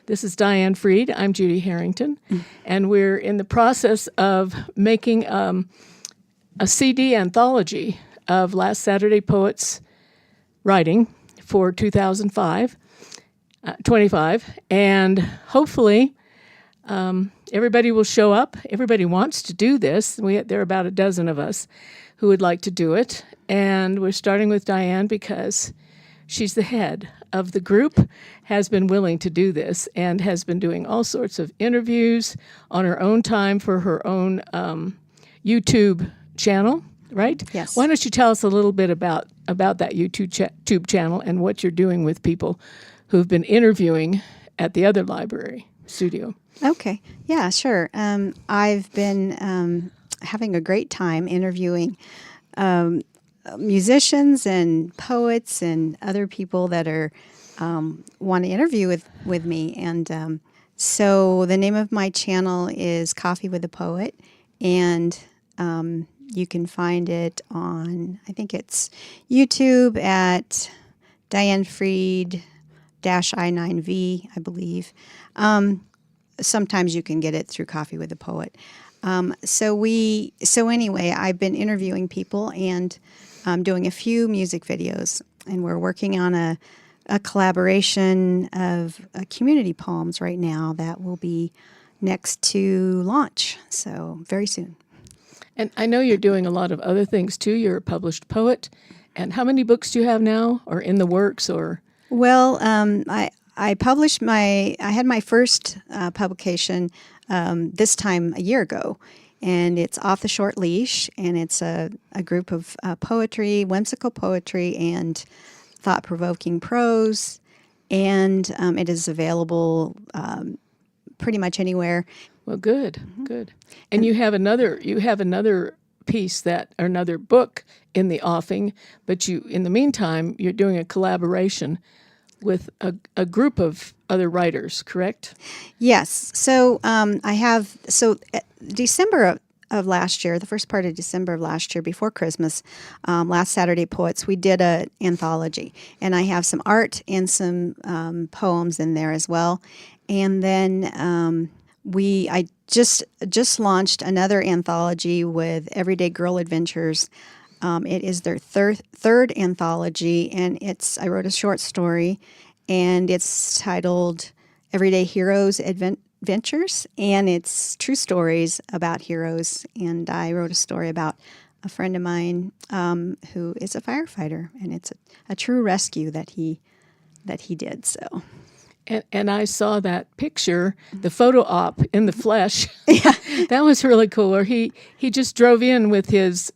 This is Diane Freed. I'm Judy Harrington, and we're in the process of making a CD anthology of Last Saturday Poets writing for 2025, and hopefully everybody will show up. Everybody wants to do this. There are about a dozen of us who would like to do it, and we're starting with Diane because she's the head of the group, has been willing to do this, and has been doing all sorts of interviews on her own time for her own YouTube channel, right? Yes. Why don't you tell us a little bit about that YouTube channel and what you're doing with people who've been interviewing at the other library studio? Okay. Yeah, sure. I've been having a great time interviewing musicians and poets and other people that are want to interview with me. And so the name of my channel is Coffee with a Poet, and you can find it on, I think it's YouTube at Diane Freed -I9V, I believe. Sometimes you can get it through Coffee with a Poet. So anyway, I've been interviewing people and doing a few music videos, and we're working on a collaboration of community poems right now that will be next to launch, so very soon. And I know you're doing a lot of other things too. You're a published poet. And how many books do you have now, or in the works, or? Well, I had my first publication this time a year ago, and it's Off the Short Leash, and it's a group of poetry, whimsical poetry, and thought-provoking prose, and it is available pretty much anywhere. Well, good. And you have another piece or another book in the offing, but in the meantime, you're doing a collaboration with a group of other writers, correct? Yes. So December of last year, the first part of December of last year, before Christmas, Last Saturday Poets, we did an anthology, and I have some art and some poems in there as well. And then I just launched another anthology with Everyday Girl Adventures. It is their third anthology, and I wrote a short story, and it's titled Everyday Heroes Adventures, and it's true stories about heroes. And I wrote a story about a friend of mine who is a firefighter, and it's a true rescue that he did. So. And I saw that picture, the photo op in the flesh. Yeah. That was really cool. Or he just drove in with his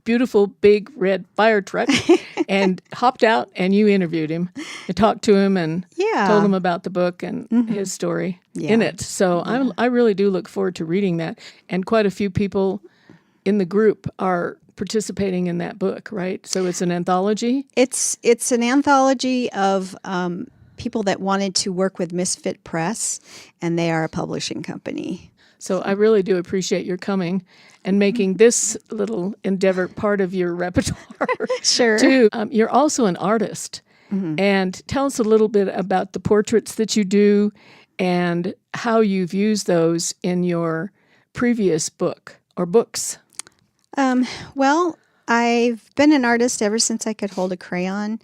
beautiful big red fire truck and hopped out, and you interviewed him and talked to him and told him about the book and his story in it. So I really do look forward to reading that. And quite a few people in the group are participating in that book, right? So it's an anthology? It's an anthology of people that wanted to work with Misfit Press, and they are a publishing company. So I really do appreciate your coming and making this little endeavor part of your repertoire. Sure. Too. You're also an artist. Mm-hmm. And tell us a little bit about the portraits that you do and how you've used those in your previous book or books. Well, I've been an artist ever since I could hold a crayon.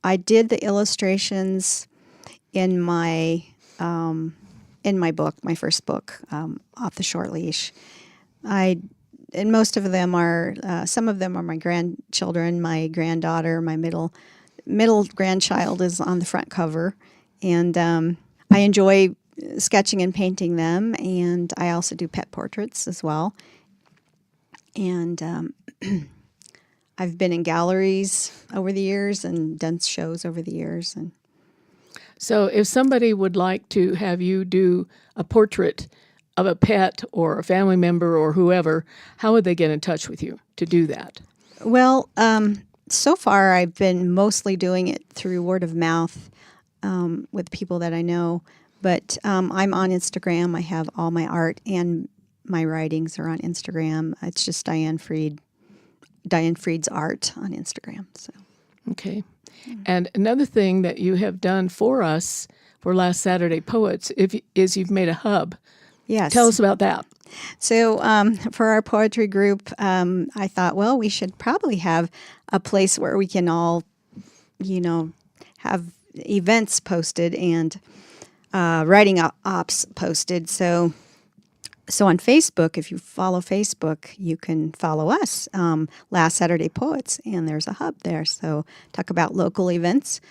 I did the illustrations in my book, my first book, Off the Short Leash. And most of them are, some of them are my grandchildren, my granddaughter, my middle grandchild is on the front cover. And I enjoy sketching and painting them, and I also do pet portraits as well. And I've been in galleries over the years and done shows over the years. And so if somebody would like to have you do a portrait of a pet or a family member or whoever, how would they get in touch with you to do that? Well, so far I've been mostly doing it through word of mouth with people that I know. But I'm on Instagram. I have all my art and my writings are on Instagram. It's just Diane Freed. Diane Freed's art on Instagram. So. Okay. And another thing that you have done for us for Last Saturday Poets is you've made a hub. Yes. Tell us about that. So for our poetry group, I thought, well, we should probably have a place where we can all, have events posted and writing ops posted. So on Facebook, if you follow Facebook, you can follow us, Last Saturday Poets, and there's a hub there. So talk about local events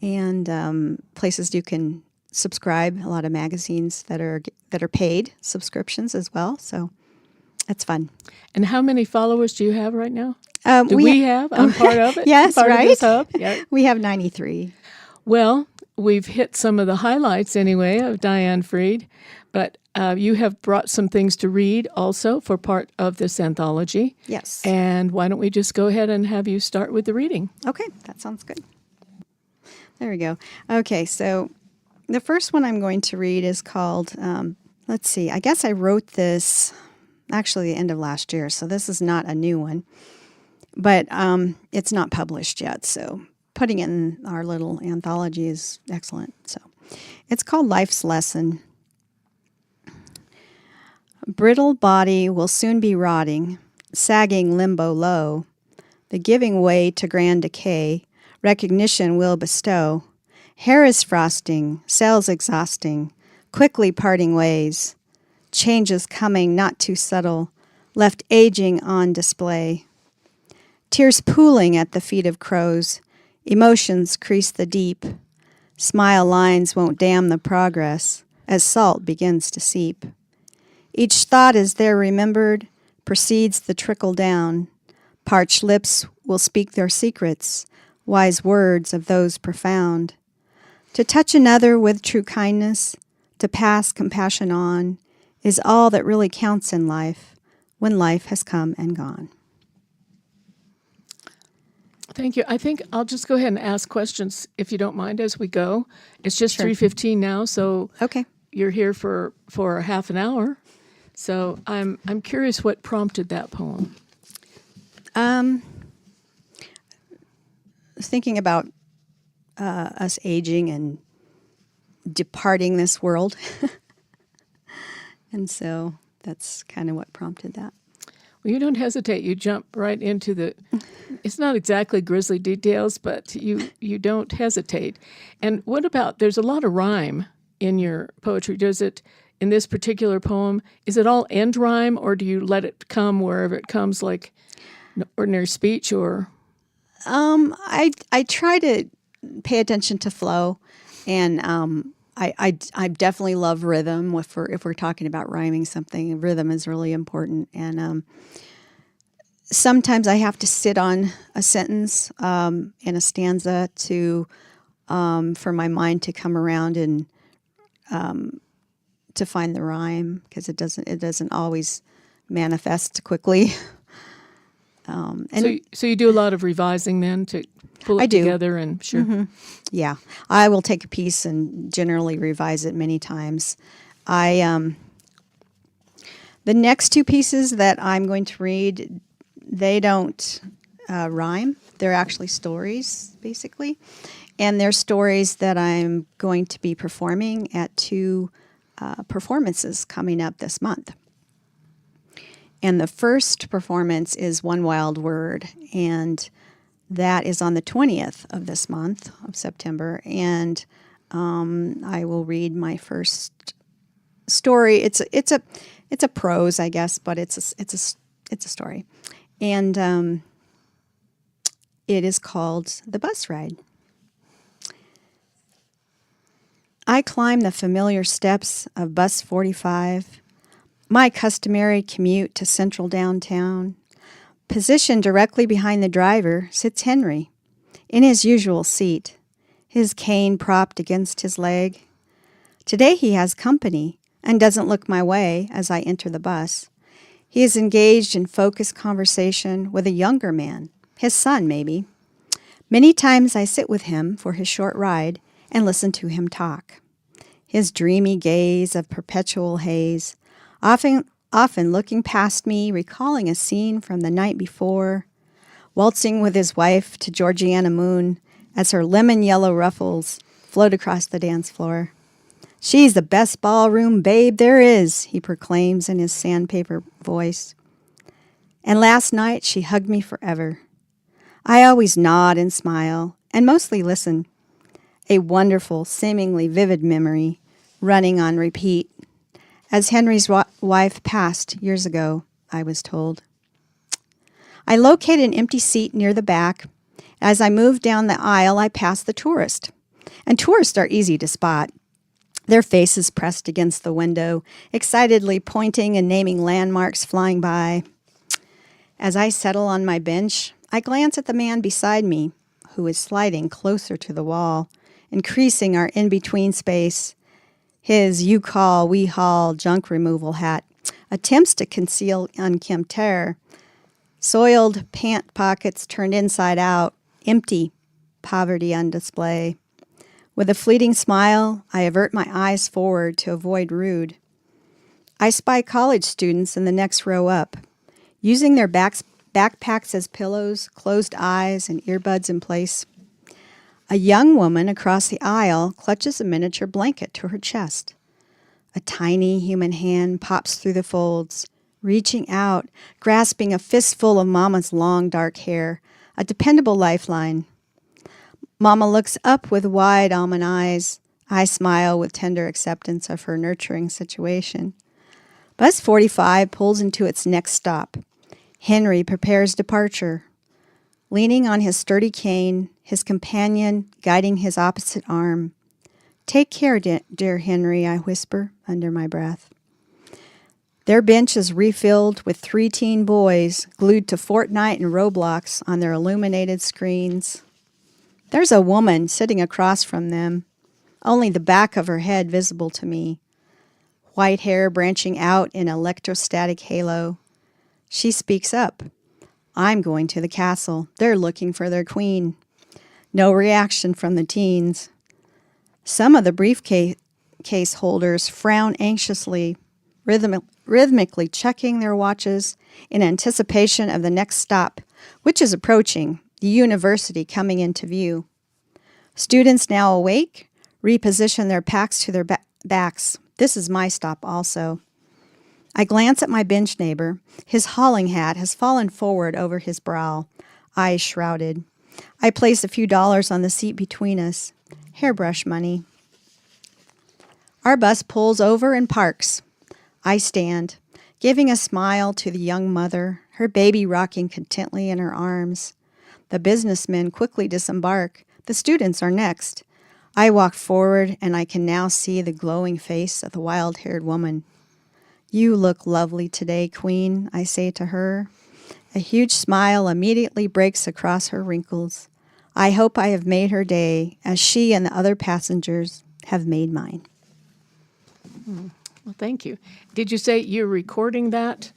and places you can subscribe. A lot of magazines that are paid subscriptions as well. So that's fun. And how many followers do you have right now? I'm part of it. Yes, part right. Of this hub. Yeah. We have 93. Well, we've hit some of the highlights anyway of Diane Freed, but you have brought some things to read also for part of this anthology. Yes. And why don't we just go ahead and have you start with the reading? Okay, that sounds good. There we go. Okay, so the first one I'm going to read is called, let's see, I guess I wrote this actually the end of last year, so this is not a new one, but it's not published yet, so putting it in our little anthology is excellent. So it's called Life's Lesson. Brittle body will soon be rotting, sagging limbo low. The giving way to grand decay, recognition will bestow. Hair is frosting, cells exhausting, quickly parting ways. Changes coming not too subtle, left aging on display. Tears pooling at the feet of crows, emotions crease the deep. Smile lines won't dam the progress as salt begins to seep. Each thought is there remembered, precedes the trickle down. Parched lips will speak their secrets, wise words of those profound. To touch another with true kindness, to pass compassion on, is all that really counts in life when life has come and gone. Thank you. I think I'll just go ahead and ask questions, if you don't mind, as we go. It's just 3:15 now, so Okay. You're here for half an hour. So I'm curious what prompted that poem. Thinking about us aging and departing this world. And so that's kind of what prompted that. Well, you don't hesitate. You jump right into it's not exactly grisly details, but you don't hesitate. And what about, there's a lot of rhyme in your poetry. Does it, in this particular poem, is it all end rhyme, or do you let it come wherever it comes, like ordinary speech, or? I try to pay attention to flow, and I definitely love rhythm. If we're talking about rhyming something, rhythm is really important. And sometimes I have to sit on a sentence in a stanza to for my mind to come around and to find the rhyme, because it doesn't always manifest quickly. So you do a lot of revising then to pull it together, and sure. Mm-hmm. Yeah, I will take a piece and generally revise it many times. The next two pieces that I'm going to read, they don't rhyme. They're actually stories, basically, and they're stories that I'm going to be performing at two performances coming up this month. And the first performance is One Wild Word, and that is on the 20th of this month of September. And I will read my first story. It's a prose, I guess, but it's a story, and it is called The Bus Ride. I climb the familiar steps of Bus 45. My customary commute to central downtown. Positioned directly behind the driver sits Henry, in his usual seat, his cane propped against his leg. Today he has company and doesn't look my way as I enter the bus. He is engaged in focused conversation with a younger man, his son maybe. Many times I sit with him for his short ride and listen to him talk. His dreamy gaze of perpetual haze, often looking past me, recalling a scene from the night before, waltzing with his wife to Georgiana Moon as her lemon yellow ruffles float across the dance floor. "She's the best ballroom babe there is," he proclaims in his sandpaper voice. And last night she hugged me forever. I always nod and smile, and mostly listen. A wonderful, seemingly vivid memory, running on repeat. As Henry's wife passed years ago, I was told. I located an empty seat near the back. As I moved down the aisle, I passed the tourist. And tourists are easy to spot. Their faces pressed against the window, excitedly pointing and naming landmarks flying by. As I settle on my bench, I glance at the man beside me, who is sliding closer to the wall, increasing our in-between space. His "you call, we haul" junk removal hat attempts to conceal unkempt hair. Soiled pant pockets turned inside out, empty, poverty on display. With a fleeting smile, I avert my eyes forward to avoid rude. I spy college students in the next row up, using their backpacks as pillows, closed eyes, and earbuds in place. A young woman across the aisle clutches a miniature blanket to her chest. A tiny human hand pops through the folds, reaching out, grasping a fistful of Mama's long dark hair, a dependable lifeline. Mama looks up with wide almond eyes. I smile with tender acceptance of her nurturing situation. Bus 45 pulls into its next stop. Henry prepares departure. Leaning on his sturdy cane, his companion guiding his opposite arm. "Take care, dear Henry," I whisper under my breath. Their bench is refilled with 3 teen boys glued to Fortnite and Roblox on their illuminated screens. There's a woman sitting across from them, only the back of her head visible to me. White hair branching out in electrostatic halo. She speaks up. "I'm going to the castle. They're looking for their queen." No reaction from the teens. Some of the briefcase holders frown anxiously, rhythmically checking their watches in anticipation of the next stop, which is approaching, the university coming into view. Students now awake, reposition their packs to their backs. This is my stop also. I glance at my bench neighbor. His hauling hat has fallen forward over his brow, eyes shrouded. I place a few dollars on the seat between us. Hairbrush money. Our bus pulls over and parks. I stand, giving a smile to the young mother, her baby rocking contently in her arms. The businessmen quickly disembark. The students are next. I walk forward, and I can now see the glowing face of the wild-haired woman. "You look lovely today, Queen," I say to her. A huge smile immediately breaks across her wrinkles. I hope I have made her day, as she and the other passengers have made mine. Well, thank you. Did you say you're recording that?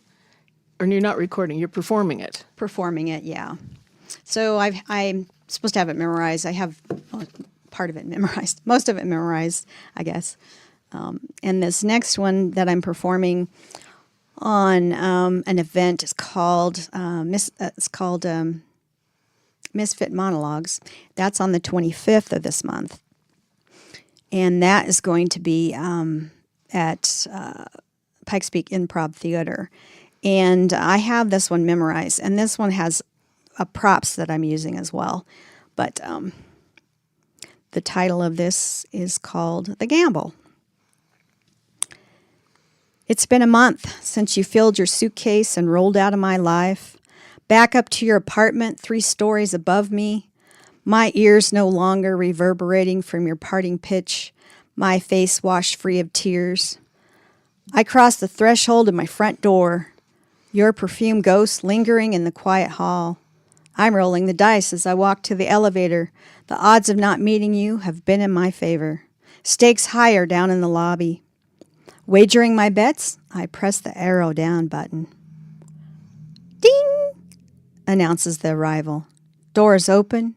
Or you're not recording, you're performing it? Performing it, yeah. So I'm supposed to have it memorized. I have part of it memorized, most of it memorized, I guess. And this next one that I'm performing on an event is called Misfit Monologues. That's on the 25th of this month. And that is going to be at Pikes Peak Improv Theater. And I have this one memorized. And this one has props that I'm using as well. But the title of this is called The Gamble. It's been a month since you filled your suitcase and rolled out of my life. Back up to your apartment 3 stories above me. My ears no longer reverberating from your parting pitch. My face washed free of tears. I cross the threshold of my front door. Your perfumed ghost lingering in the quiet hall. I'm rolling the dice as I walk to the elevator. The odds of not meeting you have been in my favor. Stakes higher down in the lobby. Wagering my bets, I press the arrow down button. Ding! Announces the arrival. Doors open,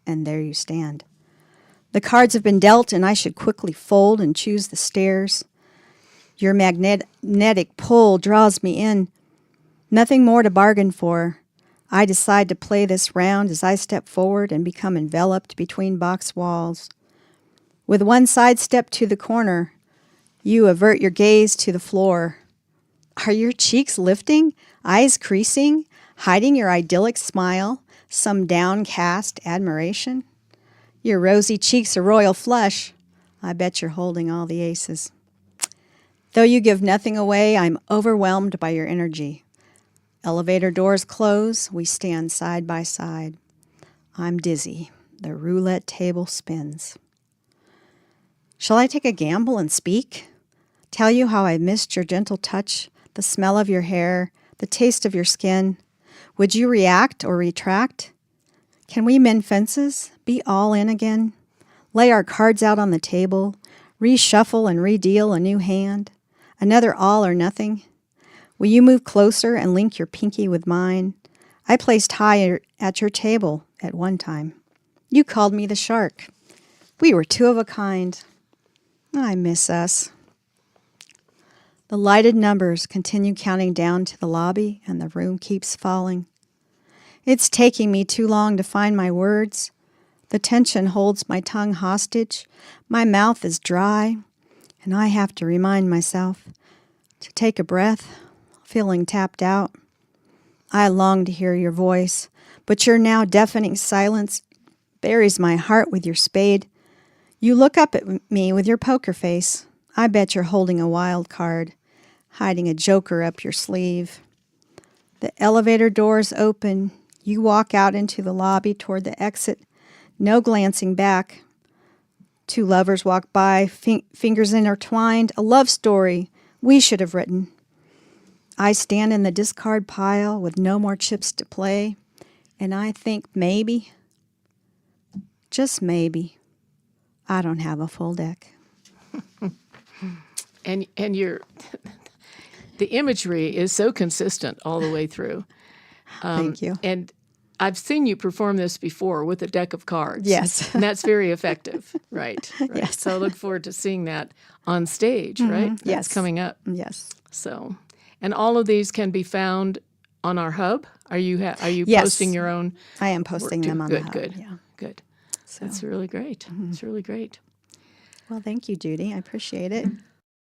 and there you stand. The cards have been dealt, and I should quickly fold and choose the stairs. Your magnetic pull draws me in. Nothing more to bargain for. I decide to play this round as I step forward and become enveloped between box walls. With one side step to the corner, you avert your gaze to the floor. Are your cheeks lifting, eyes creasing, hiding your idyllic smile, some downcast admiration? Your rosy cheeks a royal flush. I bet you're holding all the aces. Though you give nothing away, I'm overwhelmed by your energy. Elevator doors close, we stand side by side. I'm dizzy. The roulette table spins. Shall I take a gamble and speak? Tell you how I missed your gentle touch, the smell of your hair, the taste of your skin. Would you react or retract? Can we mend fences? Be all in again? Lay our cards out on the table, reshuffle and redeal a new hand? Another all or nothing? Will you move closer and link your pinky with mine? I placed higher at your table at one time. You called me the shark. We were two of a kind. I miss us. The lighted numbers continue counting down to the lobby, and the room keeps falling. It's taking me too long to find my words. The tension holds my tongue hostage. My mouth is dry, and I have to remind myself to take a breath, feeling tapped out. I long to hear your voice, but your now deafening silence buries my heart with your spade. You look up at me with your poker face. I bet you're holding a wild card, hiding a joker up your sleeve. The elevator doors open. You walk out into the lobby toward the exit, no glancing back. Two lovers walk by, fingers intertwined, a love story we should have written. I stand in the discard pile with no more chips to play, and I think maybe, just maybe, I don't have a full deck. And your the imagery is so consistent all the way through. Thank you. And I've seen you perform this before with a deck of cards. Yes. And that's very effective. Right. Yes. So I look forward to seeing that on stage, right? That's Yes. coming up. Yes. So, and all of these can be found on our hub. Are you Yes. posting your own? I am posting them on good, the hub. good, Yeah. good. So, That's really great. It's really great. well, thank you, Judy. I appreciate it.